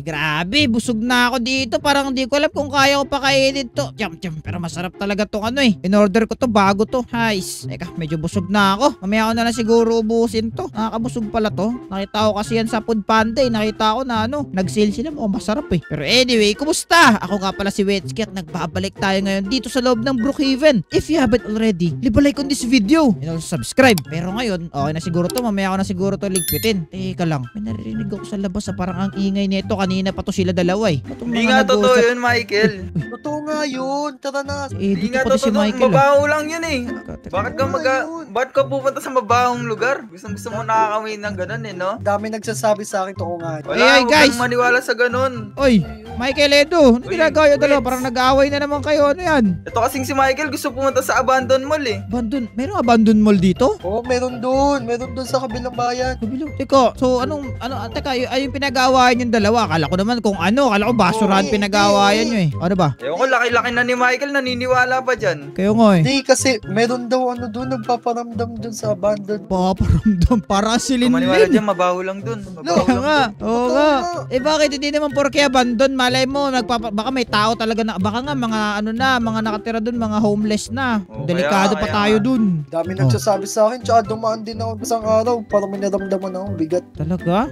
Grabe, busog na ako dito. Parang hindi ko alam kung kaya ko pa kainin to. Pero masarap talaga tong ano eh. In-order ko to, bago to. Hais. Teka, medyo busog na ako. Mamaya ko na lang siguro ubusin to. Nakakabusog pala to. Nakita ko kasi yan sa Food Panda eh. Nakita ko na nag-sale sila. Mukhang masarap eh. Pero anyway, kumusta? Ako nga pala si Wetsky at nagbabalik tayo ngayon dito sa loob ng Brookhaven. If you haven't already, leave a like on this video. And also subscribe. Pero ngayon, okay na siguro to. Mamaya ko na siguro to ligpitin. Teka lang. May narinig ako sa labas parang ang ingay nito. Kanina pa to sila dalawa eh. Hindi nga totoo yun, Michael. Totoo nga yun. Tara na. Hindi nga totoo. Mabaho lang yun eh. Bakit ka pupunta sa mabahong lugar? Gusto mo nakakawin ng ganun eh, no? Dami nagsasabi sa akin, totoo nga. Wala, huwag kang maniwala sa ganun. Oy, Michael, Edo, ano ginagawa yung dalawa? Parang nag-aaway na naman kayo. Ano yan? Ito kasing si Michael gusto pumunta sa abandon mall eh. Abandon? Merong abandon mall dito? Oo, meron doon. Meron doon sa kabilang bayan. Teka, so teka, yung pinag-aawayan yung dalawa. Akala ko naman akala ko basurahan pinag-aawayan nyo eh. Ano ba? Ewan ko, laki-laki na ni Michael, naniniwala pa dyan. Kayo nga eh. Hindi, kasi meron daw doon, nagpaparamdam doon sa abandon. Paparamdam, para silin. Maniwala dyan, mabaho lang doon. Oo nga, oo nga. Eh bakit hindi naman porke abandon? Malay mo, baka may tao talaga na, baka nga mga nakatira doon, mga homeless na. Delikado pa tayo doon. Dami nagsasabi sa akin, tsaka dumaan din ako isang araw para may naramdaman akong bigat. Talaga?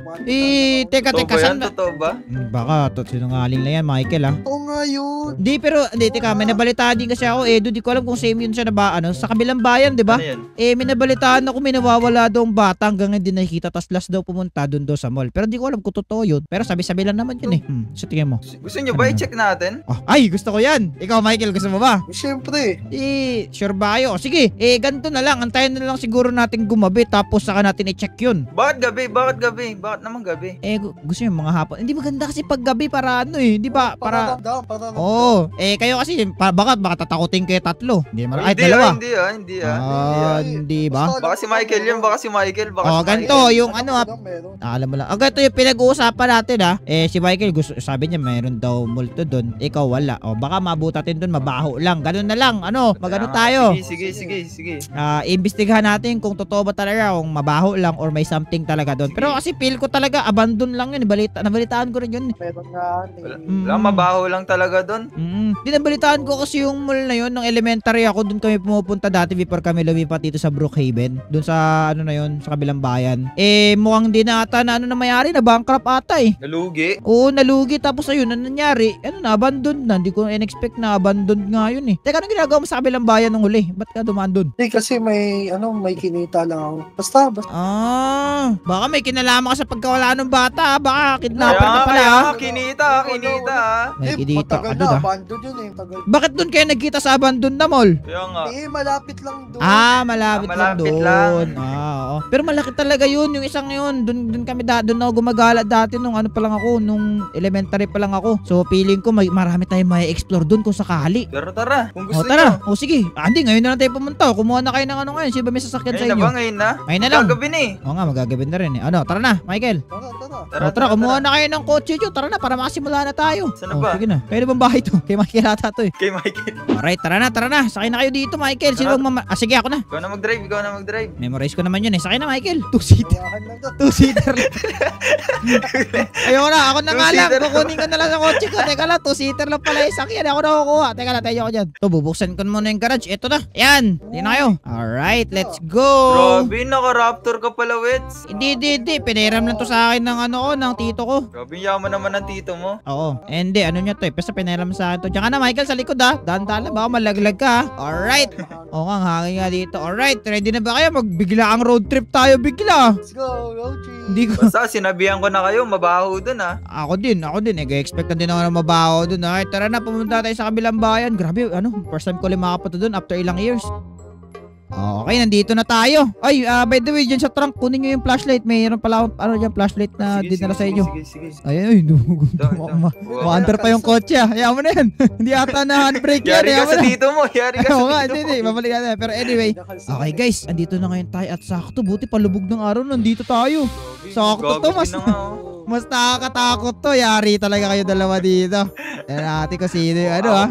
Teka, saan ba? Totoo ba? Baka, sinungaling lang yan, Michael ah. Oo nga yun. Hindi, teka, may nabalitaan din kasi ako, Edo, di ko alam kung same yun siya na ba, sa kabilang bayan, di ba? Ano yan? May nabalitaan ako, may nawawala daw ang bata hanggang hindi nakikita, tas last daw pumunta doon sa mall. Pero di ko alam kung totoo yun. Pero sabi-sabi lang naman yun eh. So tingnan mo. Gusto nyo ba i-check natin? Ay, gusto ko yan. Ikaw, Michael, gusto mo ba? Siyempre. Sure ba kayo? Sige, ganito na lang. Antayin na lang siguro natin gumabi, tapos saka natin i-check yun. Bakit gabi? Bakit naman gabi? Gusto nyo mga hapon. Hindi maganda kasi pag gabi para hindi ba? Para kayo kasi, baka tatakutin kayo tatlo. Hindi naman, dalawa. Hindi ba? Baka si Michael yun, ganito, yung alam mo lang. Ganito yung pinag-uusapan natin si Michael, sabi niya mayroon daw multo doon. Ikaw wala. Baka mabutatin doon, mabaho lang. Ganun na lang. Magano tayo? Sige. Imbestigahan natin kung totoo ba talaga, kung mabaho lang or may something talaga doon. Pero kasi feel ko talaga abandon lang yun. Nabalitaan ko rin yun. Meron nga. Wala, mabaho lang talaga doon. Nabalitaan ko kasi yung mall na yun, ng elementary ako, doon kami pumupunta dati before kami lumipat dito sa Brookhaven. Doon sa sa kabilang bayan. Mukhang di na ata na mayari, na bankrupt ata eh. Nalugi? Oo, nalugi. Tapos ayun, nangyari? Na-abandon na. Hindi ko in-expect na abandon nga yun eh. Teka, anong ginagawa mo sa kabilang bayan nung huli? Ba't ka dumaan doon? Hindi, kasi may kinita lang ako. Basta. Baka may kinalaman ka sa pagkawala ng bata. Baka kidnapper ka pala. Kinita. May kinita ka doon abandon yun eh. Tagal. Bakit doon kayo nagkita sa abandon na mall? Kaya nga. Malapit lang doon. Malapit lang doon. Oo. Pero malaki talaga yun, yung isang yun. Doon ako gumagala dati nung pa lang ako, nung elementary pa lang ako. So feeling ko marami tayong may explore doon kung sakali. Pero tara, kung gusto tara. Sige. Hindi, ngayon na lang tayo pumunta. Kumuha na kayo ng ngayon. Sino ba may sasakyan sa inyo? Ngayon na? Ngayon na lang. Magagabi na eh. Oo nga, magagabi na rin eh. Tara na, Michael. Tara. Kumuha na kayo ng kotse nyo. Tara na, para makasimula na tayo. Saan ba? Sige na. Kaya na bang bahay to? Kay Michael ata to eh. Kay Michael. Alright, tara na. Sakay na kayo dito, Michael. Sino sige, ako na. Ikaw na mag-drive. Memorize ko naman yun eh. Sakay na, Michael. Two-seater. Ayoko na. Ako na nga lang. Kukunin ko na lang sa kotse ko. Teka lang, two-seater lang pala yung sakyan. Ako na kukuha. Teka lang, tayo ako dyan. Bubuksan ko muna yung garage. Ito na. Ayan. Hindi na kayo. Alright, let's go. Grabe, naka-raptor ka pala, Wets. Hindi. Pinairam lang to sa akin ng tito ko. Grabe, yaman naman ng tito mo. Oo. Hindi, ano niya to eh. Basta pinairam sa akin to. Diyan ka na, Michael, sa likod ha. Dahan-dahan lang. Baka malaglag ka ha. Alright. Oo nga, ang hangin nga dito. Alright, ready na ba kayo? Magbigla ang road trip tayo bigla. Let's go, road trip. Hindi ko. Basta, sinabihan ko na kayo, mabaho dun ha. Ako din. Expect na din ako na mabaho dun. Alright, tara na. Pumunta tayo sa kabilang bayan. Grabe, first time ko lang makapunta dun after ilang years. Okay, nandito na tayo. Ay, by the way, dyan sa trunk, kunin nyo yung flashlight. Mayroon pala akong dyan, flashlight na dinala sa inyo. Sige. Ay, ma-under pa yung kotse. Hayaan mo na yan. Hindi ata na handbrake yan. Yari ka sa dito mo. Oo nga, hindi. Babalik natin. Pero anyway, okay guys, andito na ngayon tayo at sakto. Buti palubog ng araw, nandito tayo. Sakto to, mas nakakatakot to. Yari talaga kayo dalawa dito. Yan natin kasi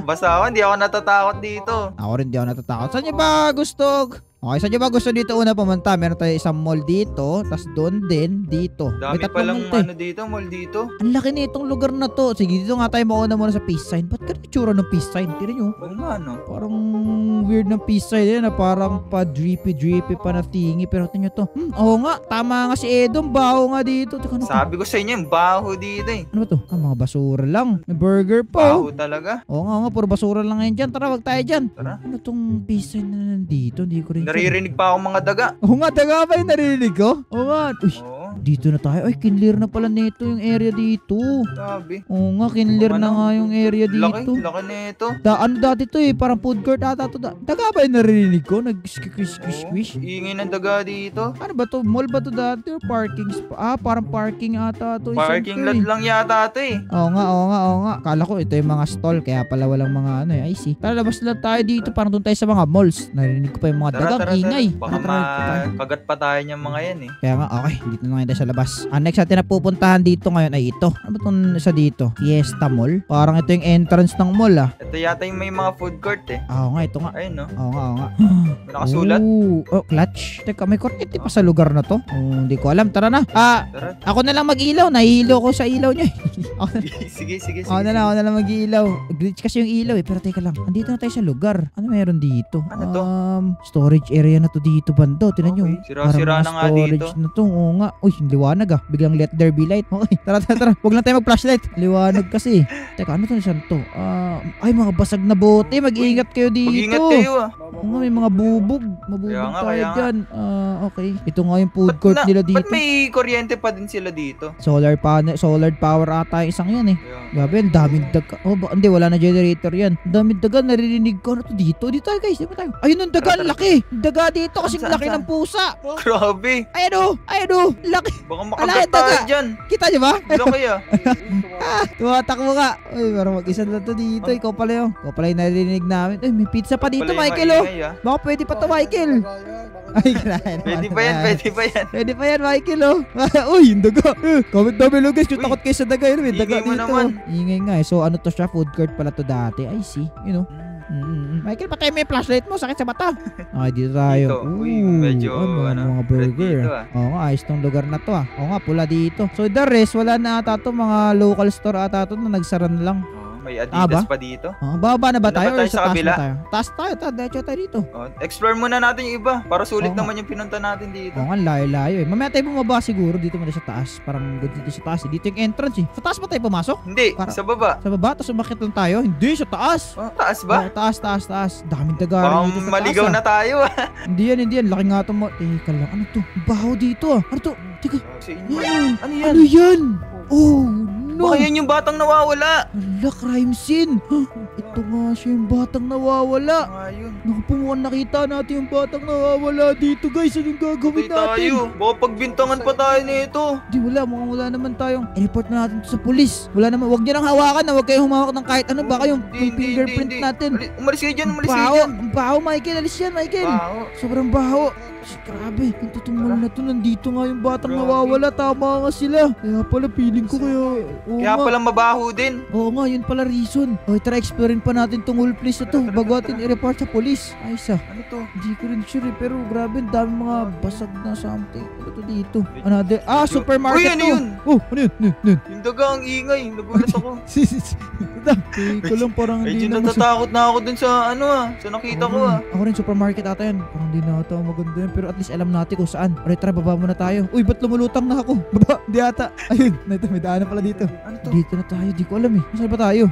basta ako, hindi ako natatakot dito. Ako rin di ako natatakot. Saan nyo ba gusto? Okay, saan nyo ba gusto dito una pumunta? Meron tayo isang mall dito, tas doon din, dito. May Dami tatlong palang mall to, eh. ano dito, mall dito. Ang laki nitong lugar na to. Sige, dito nga tayo mauna muna sa peace sign. Ba't ganun yung tsura ng peace sign? Tira nyo. Oo nga, no? Parang weird ng peace sign yan na parang pa drippy pa na tingi. Pero tingnan nyo to. Oo nga, tama nga si Edom. Baho nga dito. Teka, ano to? Sabi ko sa inyo, yung baho dito eh. Ano ba to? Mga basura lang. May burger pa. Baho talaga. Oo nga, puro basura lang ngayon dyan. Tara, wag tayo dyan. Tara. Ano tong peace sign na nandito? Hindi ko rin Naririnig pa ako mga daga. Oo nga, daga ba yung narinig ko? Oo nga. Uy, Oo, dito na tayo. Ay, kinlear na pala nito yung area dito. sabi. Oo nga, kinlear na nga yung area dito. Laki na ito. Ano dati to eh, parang food court ata to. Daga ba yung narinig ko? Nag-squish-squish-squish? Ingay ng daga dito. Ano ba to? Mall ba to dati or parking spot? Parang parking ata to. Parking lot lang yata ito eh. Oo nga. Kala ko ito yung mga stall, kaya pala walang mga ano eh. I see. Tara, labas lang tayo dito. Parang doon tayo sa mga malls. Narinig ko pa yung mga dagang ingay. Baka makagat pa tayo niyang mga yan eh. Kaya nga, okay. Dito na ngayon tayo sa labas. Ang next natin na pupuntahan dito ngayon ay ito. Ano ba itong sa dito? Fiesta Mall? Parang ito yung entrance ng mall ah. Ito yata yung may mga food court eh. Oo nga, ito nga. Ayun no. Oo nga. May nakasulat. Clutch. Teka, may kuryente pa sa lugar na to? Hindi ko alam. Tara na. Tara. Ako na lang mag-ilaw. Nahihilo ko sa ilaw niya. Sige. Ako na lang mag-ilaw. Glitch kasi yung ilaw eh. Pero teka lang. Andito na tayo sa lugar. Ano meron dito? Ano to? Storage area na to dito bando. Tinan nyo. Okay. Sira-sira na nga dito. Storage na to. Oo nga. Uy, liwanag ah. Biglang let there be light. Okay. Tara. Huwag lang tayo mag-flashlight. Liwanag kasi. Teka, ano to? Saan to? Ay, mga basag na bote. Mag-iingat kayo dito. Mag-ingat kayo ah. Oo nga, may mga bubog. Mabubog Kaya nga, tayo kaya nga. dyan. Okay. Ito nga yung food court nila dito. Ba't may kuryente pa din sila dito? Solar power ata yung isang yan eh. Kaya nga. Grabe, ang daming daga. Hindi, wala na generator yan. Ang daming daga, naririnig ko. Ano to dito? Dito tayo guys, dito tayo. Ayun ang daga, ang laki. Ang daga dito kasi Saan, laki saan? ng pusa. Grabe. Ayun o, laki. Baka Ala, makagat daga. tayo dyan. Kita nyo ba? Laki ah. Tumatakbo ka. Uy, parang mag-isa na to dito. Ikaw pala yung narinig namin. Uy, may pizza pa dito, Pala yung Michael oh. maingay, ah. Baka pwede pa to, Michael. Ay, kinain. Pwede pa yan. Pwede pa yan, Michael, oh. Uy, yung daga. Comment down below, guys. Kung takot kayo sa daga, yun. May daga Ingay mo dito. naman. Ingay nga eh. So, ano to siya? Food court pala to dati. I see. You know. Michael, patay mo yung flashlight mo. Sakit sa mata. Okay, dito tayo. Dito. Uy, medyo, mga burger. dito, ah. Oo nga, ayos tong lugar na to ah. Oo nga, pula dito. So, the rest, wala na ata to. Mga local store ata to na nagsara na lang. May Adidas ba? pa dito. Bababa na ba Ano tayo? ba tayo Or sa sa taas kabila? na tayo? Taas tayo. Diretso tayo dito. Explore muna natin yung iba. Para sulit Oo nga. naman yung pinunta natin dito. Oo nga, layo-layo eh. Mamaya tayo bumaba siguro. Dito muna sa taas. Parang good dito sa taas eh. Dito yung entrance eh. Sa taas ba tayo pumasok? Hindi, Para- sa baba. Sa baba? Tapos umakit lang tayo? Hindi, sa taas. Taas ba? Taas. Daming Baka dagaran dito sa maligaw taas na tayo ah. Hindi yan. Laki nga itong Teka lang. Ano to? Baho dito ah. Ano to? Teka. Sa inyo. Ano yan? Ano yan? Oh, no. Baka yan yung batang nawawala. Hala, crime scene. Ito nga siya yung batang nawawala. Ayun. Naku po, mukhang nakita natin yung batang nawawala dito guys. Anong gagawin Patay natin? tayo. Baka pagbintangan pa tayo nito. Di mukhang wala naman tayong i-report na natin to sa pulis. Wala naman, wag niyo nang hawakan na, wag kayong humawak ng kahit ano, baka yung fingerprint natin. Umalis kayo dyan, Ang baho, Michael, alis yan, Michael. Baho. Sobrang baho. Grabe, yung tutumol na to, nandito nga yung batang Grabe. nawawala, tama nga sila. Kaya pala, feeling ko oo Kaya nga. pala mabaho din. Oo nga, yun pala reason. Okay, tara, explorein pa natin tong whole place na to, bago natin i-report sa police. Ayos ah. Ano to? Hindi ko rin sure eh, pero grabe, ang dami mga basag na something. Ano to dito? Another, supermarket Uy, ano to. yun? Oh, ano yun? Yung daga ang ingay. Nagulat ako. Ito lang parang hindi Medyo na natatakot na ako dun sa sa nakita ko ah. Ako rin, supermarket ata yan. Parang hindi na ata maganda yan. Pero at least alam natin kung saan. Alright, tara, baba muna tayo. Uy, ba't lumulutang na ako? Baba, di ata. Ayun, may daanan pala dito. Ano to? Dito na tayo, di ko alam eh. Saan ba tayo?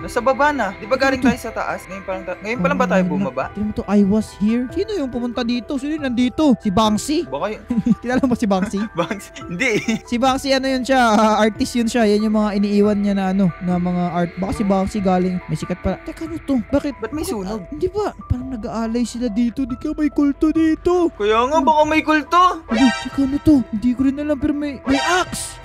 Nasa baba na. Di ba galing tayo sa taas? Ngayon pa lang ba tayo bumaba? Tignan mo to, I was here. Sino yung pumunta dito? Sino yung nandito? Si Banksy? Baka yun. Kilala mo si Banksy? Banks. Hindi. Si Banksy, ano yun siya? Artist yun siya. Yan yung mga iniiwan niya na na mga art. Baka si Banksy galing. May sikat pala. Teka, ano to? Bakit? Ba't may sunog? Hindi ba? Parang nag-aalay sila dito. Di ka may kulto dito. Kaya nga baka may kulto. Teka, ano to? Hindi ko rin alam pero may axe.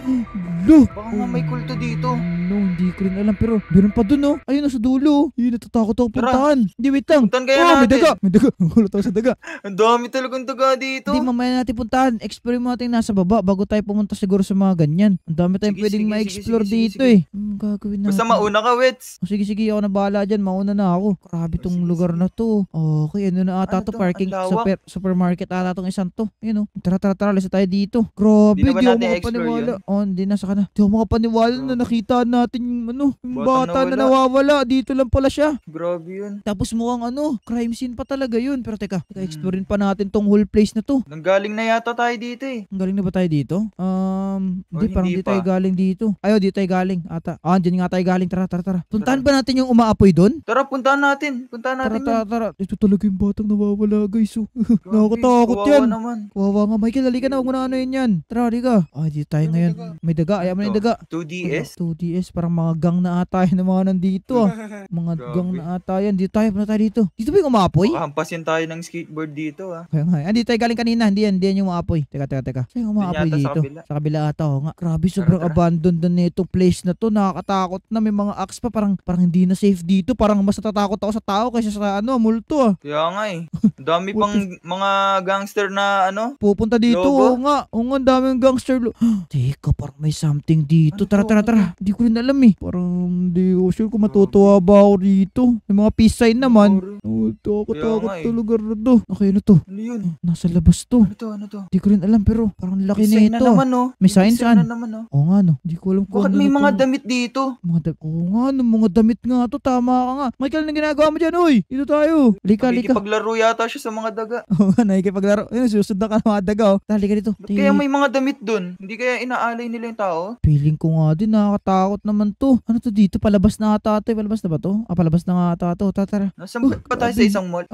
Lo. Baka nga may kulto dito. no, hindi ko rin alam. Pero meron pa dun, oh. Ayun, nasa dulo. Yun, natatakot ako Tara. puntahan. Hindi, wait lang. Puntahan kaya May natin. daga. May daga. Nagulat ako sa daga. Ang dami talagang taga dito. Hindi, mamaya natin puntahan. Explore mo natin nasa baba bago tayo pumunta siguro sa mga ganyan. Ang dami tayong Sige, pwedeng sige, ma-explore sige, sige, dito sige. eh. Anong gagawin natin? Basta mauna ka, Wets. Sige, ako na bahala dyan. Mauna na ako. Grabe tong Sige, lugar sige. na to. Okay, ano na ata Ano to? to? Parking Ang lawak. supermarket ata tong isang to. Ayun, oh. Tara, lisa tayo dito. Grabe, Di na ba di ako natin makapaniwala. explore Oh, hindi na sa kana. Di ako makapaniwala na Grabe. nakita natin yung ano, yung bata Batang na nawawala. Dito lang pala siya. Grabe yun. Tapos mukhang ano, crime scene pa talaga yun. Pero teka, Hmm. explore pa natin tong whole place na to. Nanggaling na yata tayo dito eh. Ang galing na ba tayo dito? Hindi, parang hindi di tayo pa. galing dito. Ayaw, di tayo galing ata. Dyan nga tayo galing. Tara. Puntahan ba natin yung umaapoy doon? Tara, puntahan natin. Puntahan natin yun. Tara. Ito talaga yung batang nawawala, guys. Oh. Grabe, Nakakatakot kawawa yan. naman. Kawawa nga, Michael. Halika na. Huwag mo na ano yan. Tara, halika. Dito tayo May ngayon. daga. May daga. Ayaw mo na yung daga. 2DS? 2DS. Parang mga gang na ata yun ng mga nandito. Mga Grabe. gang na ata yan. Dito tayo. Punta tayo dito. Dito ba yung umaapoy? Makahampasin tayo ng skateboard dito ah. Kaya nga. Dito tayo galing kanina. Hindi yan yung umaapoy. Teka. Saan yung umaapoy Dun yata sa dito? kabila. Sa kabila ata. Oo nga. Grabe, sobrang Tara. abandoned na itong place na to. Nakakatakot na. May mga axe pa. Parang hindi na safe dito. Parang mas natatakot ako sa tao kaysa sa multo ah. Kaya nga eh. Ang dami pang mga gangster na ano. Pupunta dito. Lobo? Oo nga. Ang daming gangster. Teka, parang may something dito. Ano Tara. to? Hindi ko rin alam eh. Parang hindi ko sure kung matutuwa ba ako dito. May mga peace sign naman. Takot Kaya nga eh. to lugar na to. Okay, ano to? Ano yun? Nasa labas to. Ano to? Hindi ko rin alam pero parang laki May na sign na ito. naman oh. May sign saan? na naman oh. Oo nga no. Hindi ko alam kung Bakit ano may na mga to. damit dito? Oo nga no. Mga damit nga to. Tama ka nga. Michael, anong ginagawa mo dyan? Uy, dito tayo. Lika. Nakikipaglaro yata siya sa mga daga. Oo nga, nakikipaglaro. Ayun, susunod ka ng mga daga. Halika dito. Ba't kaya may mga damit dun? Hindi kaya inaalay nila yung tao? Feeling ko nga din, nakakatakot naman to. Ano to dito? Palabas na ata to. Palabas na ba to? Palabas na nga ata to. Tara. Nasaan pa tayo sa isang mall?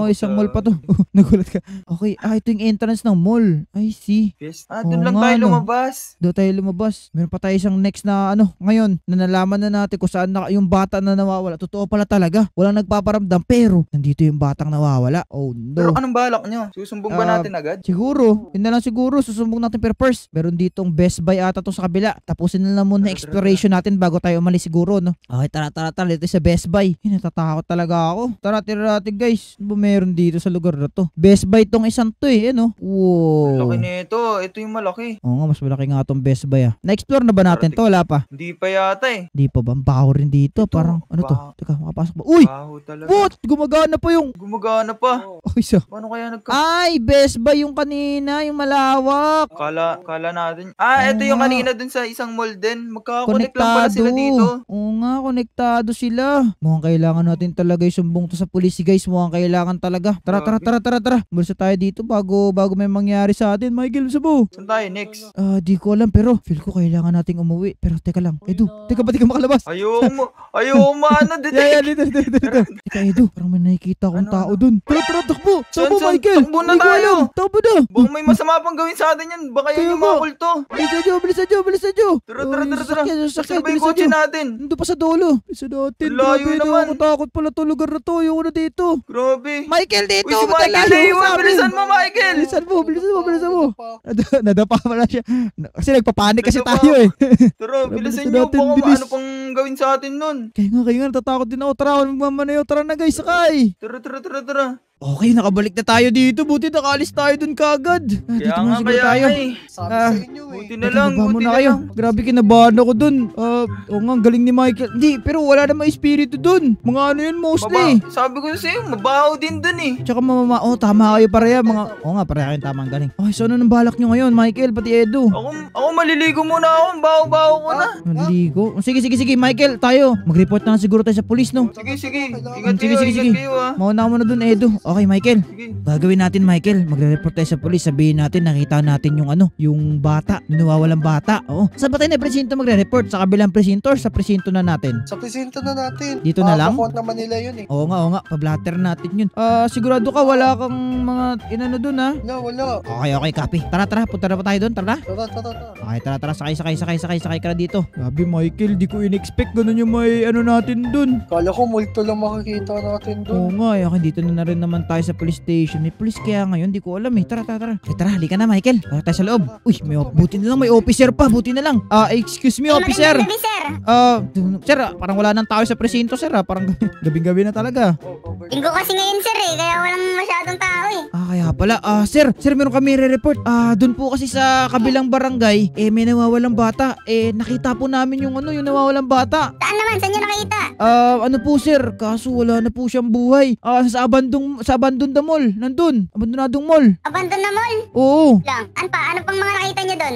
Isang mall pa to. Nagulat ka. Okay, ito yung entrance ng mall. I see. Yes. Oo Dun lang nga, tayo no. lumabas. Doon tayo lumabas. Meron pa tayo isang next na ngayon, na nalaman na natin kung saan yung bata na nawawala. Totoo pala talaga. Walang nagpaparamdam pero nandito yung batang nawawala. Oh Pero no. anong balak nyo? Susumbong ba natin agad? Siguro, yun na lang siguro, susumbong natin pero first, meron ditong Best Buy ata to sa kabila. Tapusin na lang muna Tara. exploration natin bago tayo umalis siguro, no? Okay, tara, dito sa Best Buy. Natatakot talaga ako. Tira natin guys. Ano ba meron dito sa lugar na to? Best Buy tong isang to ano? Wow. Laki nito. Ito yung malaki. Oo nga, mas malaki nga tong Best Buy Na-explore na ba natin to? Wala pa. Hindi pa yata eh. Di pa ba? Ang baho rin dito. Ito, Parang, ano to? baho. Teka, makapasok ba? Uy! Baho talaga. What? Gumagana pa yung... Gumagana pa. Okay, so. Paano kaya Ay, Best Buy yung kanina, yung malawak. Kala natin. Ito Oo yung nga. kanina dun sa isang mall din. Magkakakonect lang pala Konektado. sila dito. Oo nga, konektado sila. Mukhang kailangan natin talaga isumbong to sa police, guys. Mukhang kailangan talaga. Tara. Bulsa tayo dito bago may mangyari sa atin. Michael, sabo. Saan tayo next? Di ko alam pero feel ko kailangan nating umuwi. Pero teka lang. Edu, teka ba di ka makalabas? Ayaw mo ano dito. Dito. Teka, Edu, parang may nakikita akong Ano? tao dun. Tara, takbo. Saan, Takbo, saan? Michael. Takbo na Hindi ko tayo. alam. Takbo na. Baka may masama pang gawin sa atin yan. Baka Kaya yan yung nga. mga kulto. Bilisan nyo. Tara. Sasakyan, Saan ba yung bilisan kotse nyo. natin? Nandun pa sa dulo. Bilisan natin. Layo Grabe, naman. nakakatakot pala to lugar na to. Ayoko na dito. Grabe. Michael, dito. Uy, si Michael na iwan. Bilisan mo, Michael. Bilisan mo. Nadapa pala siya. Kasi nagpapanik kasi Nadapa. tayo eh. Tara, bilisan bilisan nyo. natin, Baka bilis. ano pang gawin sa atin nun. Kaya nga, natatakot din ako. Tara, magmamanayo. Tara na guys, sakay. Tara. Okay, nakabalik na tayo dito. Buti nakaalis tayo dun kagad. Dito Kaya muna nga, siguro kaya tayo. nga eh. Sabi Ah, sa inyo eh. Buti na lang, Baba buti muna na kayo. lang. Grabe, kinabahan ako dun. Oo nga, ang galing ni Michael. Hindi, pero wala namang espiritu dun. Mga ano yun mostly. Sabi ko sa'yo, mabaho din dun eh. Tsaka tama kayo pareha. Pareha kayong tamang galing. Okay, so ano nang balak nyo ngayon, Michael, pati Edu? Ako maliligo muna ako. Baho-baho ko na. Naligo. Sige, Michael, tayo. Mag-report na lang siguro tayo sa police, no? Sige. Sige. Ingat kayo ah. Mauna mo na dun, Edu. Okay, Michael. Sige. Gagawin natin, Michael. Magre-report tayo sa police. Sabihin natin, nakita natin yung bata. Yung nawawalang bata. Oo. Saan ba tayo na presinto magre-report? Sa kabilang presinto or sa presinto na natin? Sa presinto na natin. Dito na lang? Makakuha naman nila yun eh. Oo nga. Pablatter natin yun. Sigurado ka wala kang mga inano dun, ha? Wala. Okay, copy. Tara. Punta na pa tayo dun. Tara. Tara. Okay, tara. Sakay ka na dito. Grabe, Michael. Di ko in-expect ganun yung may ano natin dun. Kala ko multo lang makikita natin Oo doon. nga, okay, dito na rin naman naman tayo sa police station. May police kaya ngayon, di ko alam eh. Tara. Tara, halika na Michael. Tara tayo sa loob. Uy, buti na lang may officer pa. Buti na lang. Excuse me officer. Magandang gabi, sir. Sir, parang wala nang tao sa presinto sir. Parang gabing-gabi na talaga. Linggo kasi ngayon, sir eh. Kaya walang masyadong tao eh. Kaya pala. Sir, meron kami re-report. Doon po kasi sa kabilang barangay, may nawawalang bata. Nakita po namin yung nawawalang bata. Saan naman? Saan nyo nakita? Ano po sir, kaso wala na po siyang buhay. Sa Abandon the Mall. Nandun, Abandonadong Mall. Abandon na mall? Oo. Lang. Ano pang mga nakita nyo doon?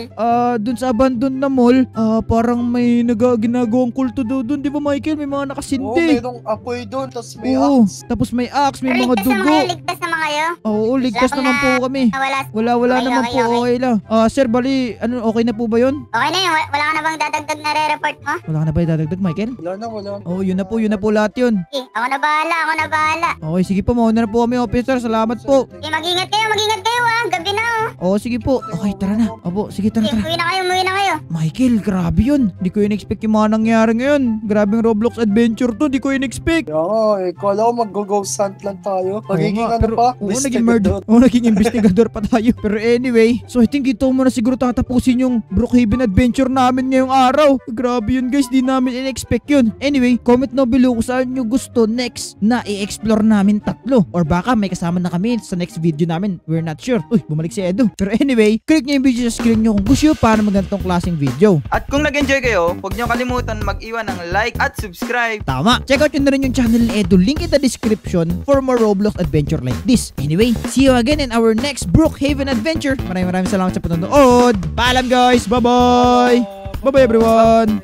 Doon sa Abandon na Mall, parang may ginagawang kulto doon. Di ba Michael? May mga Oo, nakasindi. merong apoy doon, tapos may Oo, axe. tapos may axe, may mga Ligtas naman dugo. kayo? Ligtas naman kayo? Oo, ligtas Wala naman pong po kami. Wala. Wala Okay, naman okay, po, okay lang. Sir, bali, okay na po ba yun? Okay na yun. Wala ka na bang dadagdag na re-report mo? Wala ka na ba idadagdag, Michael? Wala na. Oo, yun na po lahat yun. Ako na bahala. Okay, sige po, mauna na po kami, officer. Salamat po. Mag-ingat kayo ah. Gabi na oh. Oo, sige po. Okay, tara na. Opo, sige, tara. Umuwi na kayo. Michael, grabe yun. Di ko in-expect yung mga nangyari ngayon. Grabing Roblox adventure to. Di ko in-expect. Kaya nga, kala ko mag-ghost hunt lang tayo. Magiging Oo nga, ano pero- pa? Oo, naging Investigador. murder. Oo, naging investigador pa tayo. Pero anyway, so I think ito mo na siguro tatapusin yung Brookhaven adventure namin ngayong araw. Grabe yun guys, di namin in-expect yun. Anyway, comment na below kung saan nyo gusto next na i-explore namin tatlo. Or baka may kasama na kami sa next video namin. We're not sure. Uy, bumalik si Edo. Pero anyway, click nyo yung video sa screen nyo kung gusto nyo para magantong klaseng video. At kung nag-enjoy kayo, huwag niyo kalimutan mag-iwan ng like at subscribe. Tama. Check out yun na rin yung channel ni Edo. Link in the description for more Roblox adventure like this. Anyway, see you again in our next Brookhaven adventure. Maraming salamat sa panonood. Paalam guys. Bye-bye. Bye-bye everyone.